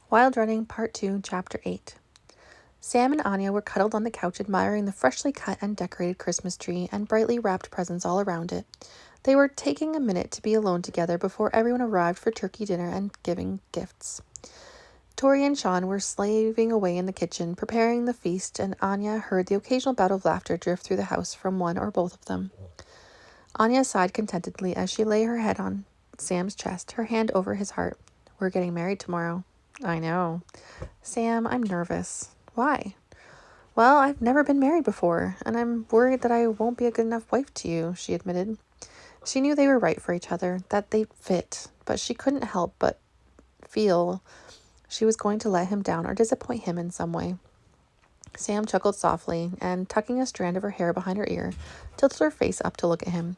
Wild Running Part 2, Chapter 8. Sam and Anya were cuddled on the couch admiring the freshly cut and decorated Christmas tree and brightly wrapped presents all around it. They were taking a minute to be alone together before everyone arrived for turkey dinner and giving gifts. Tori and Sean were slaving away in the kitchen, preparing the feast, and Anya heard the occasional bout of laughter drift through the house from one or both of them. Anya sighed contentedly as she lay her head on Sam's chest, her hand over his heart. "We're getting married tomorrow." "I know." "Sam, I'm nervous." "Why?" "Well, I've never been married before, and I'm worried that I won't be a good enough wife to you," she admitted. She knew they were right for each other, that they fit, but she couldn't help but feel she was going to let him down or disappoint him in some way. Sam chuckled softly and, tucking a strand of her hair behind her ear, tilted her face up to look at him.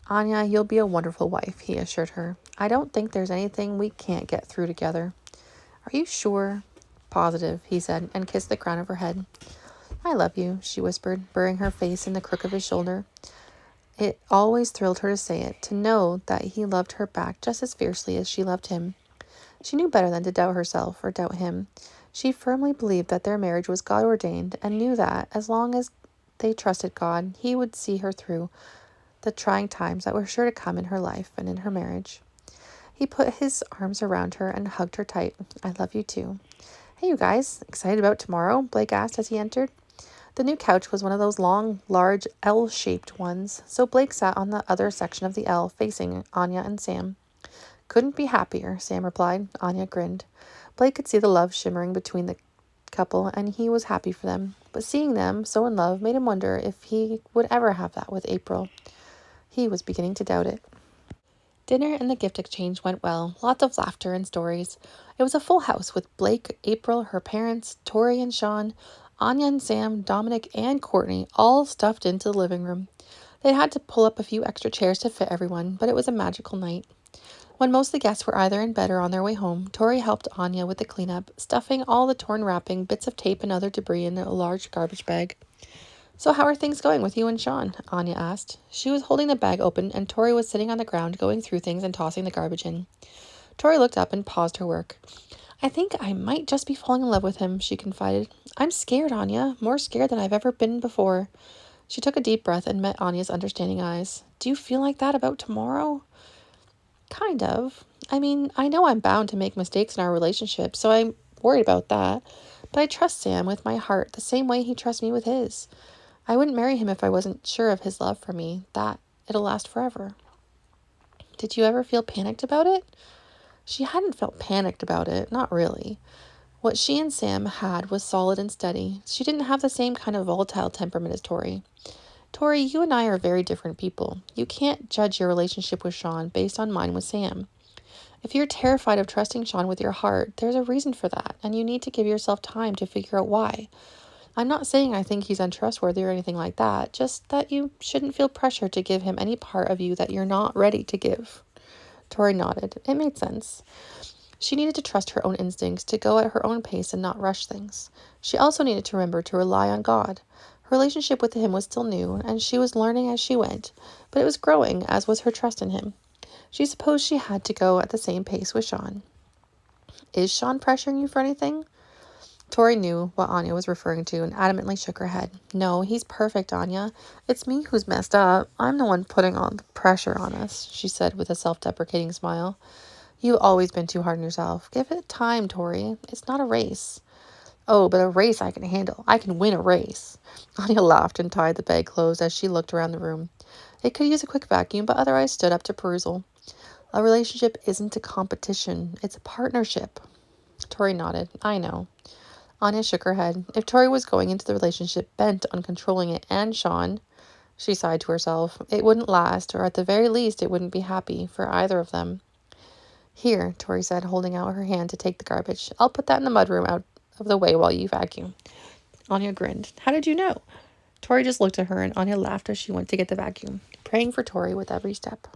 "Anya, you'll be a wonderful wife," he assured her. "I don't think there's anything we can't get through together." "Are you sure?" "Positive," he said, and kissed the crown of her head. "I love you," she whispered, burying her face in the crook of his shoulder. It always thrilled her to say it, to know that he loved her back just as fiercely as she loved him. She knew better than to doubt herself or doubt him. She firmly believed that their marriage was God-ordained and knew that, as long as they trusted God, he would see her through the trying times that were sure to come in her life and in her marriage. He put his arms around her and hugged her tight. "I love you too." "Hey, you guys, excited about tomorrow?" Blake asked as he entered. The new couch was one of those long, large, L-shaped ones, so Blake sat on the other section of the L, facing Anya and Sam. "Couldn't be happier," Sam replied. Anya grinned. Blake could see the love shimmering between the couple, and he was happy for them. But seeing them so in love made him wonder if he would ever have that with April. He was beginning to doubt it. Dinner and the gift exchange went well, lots of laughter and stories. It was a full house with Blake, April, her parents, Tori and Sean, Anya and Sam, Dominic and Courtney, all stuffed into the living room. They had to pull up a few extra chairs to fit everyone, but it was a magical night. When most of the guests were either in bed or on their way home, Tori helped Anya with the cleanup, stuffing all the torn wrapping, bits of tape and other debris in a large garbage bag. "So how are things going with you and Sean?" Anya asked. She was holding the bag open, and Tori was sitting on the ground going through things and tossing the garbage in. Tori looked up and paused her work. "I think I might just be falling in love with him," she confided. "I'm scared, Anya, more scared than I've ever been before." She took a deep breath and met Anya's understanding eyes. "Do you feel like that about tomorrow?" "Kind of. I mean, I know I'm bound to make mistakes in our relationship, so I'm worried about that. But I trust Sam with my heart the same way he trusts me with his. I wouldn't marry him if I wasn't sure of his love for me, that it'll last forever." "Did you ever feel panicked about it?" She hadn't felt panicked about it, not really. What she and Sam had was solid and steady. She didn't have the same kind of volatile temperament as Tori. "Tori, you and I are very different people. You can't judge your relationship with Sean based on mine with Sam. If you're terrified of trusting Sean with your heart, there's a reason for that, and you need to give yourself time to figure out why. I'm not saying I think he's untrustworthy or anything like that, just that you shouldn't feel pressure to give him any part of you that you're not ready to give." Tori nodded. It made sense. She needed to trust her own instincts, to go at her own pace and not rush things. She also needed to remember to rely on God. Her relationship with him was still new, and she was learning as she went, but it was growing, as was her trust in him. She supposed she had to go at the same pace with Sean. "Is Sean pressuring you for anything?" Tori knew what Anya was referring to and adamantly shook her head. "No, he's perfect, Anya. It's me who's messed up. I'm the one putting all the pressure on us," she said with a self-deprecating smile. "You've always been too hard on yourself. Give it time, Tori. It's not a race." "Oh, but a race I can handle. I can win a race." Anya laughed and tied the bag closed as she looked around the room. It could use a quick vacuum, but otherwise stood up to perusal. "A relationship isn't a competition. It's a partnership." Tori nodded. "I know." Anya shook her head. If Tori was going into the relationship bent on controlling it and Sean, she sighed to herself, it wouldn't last, or at the very least it wouldn't be happy for either of them. "Here," Tori said, holding out her hand to take the garbage. "I'll put that in the mudroom out of the way while you vacuum." Anya grinned. "How did you know?" Tori just looked at her, and Anya laughed as she went to get the vacuum, praying for Tori with every step.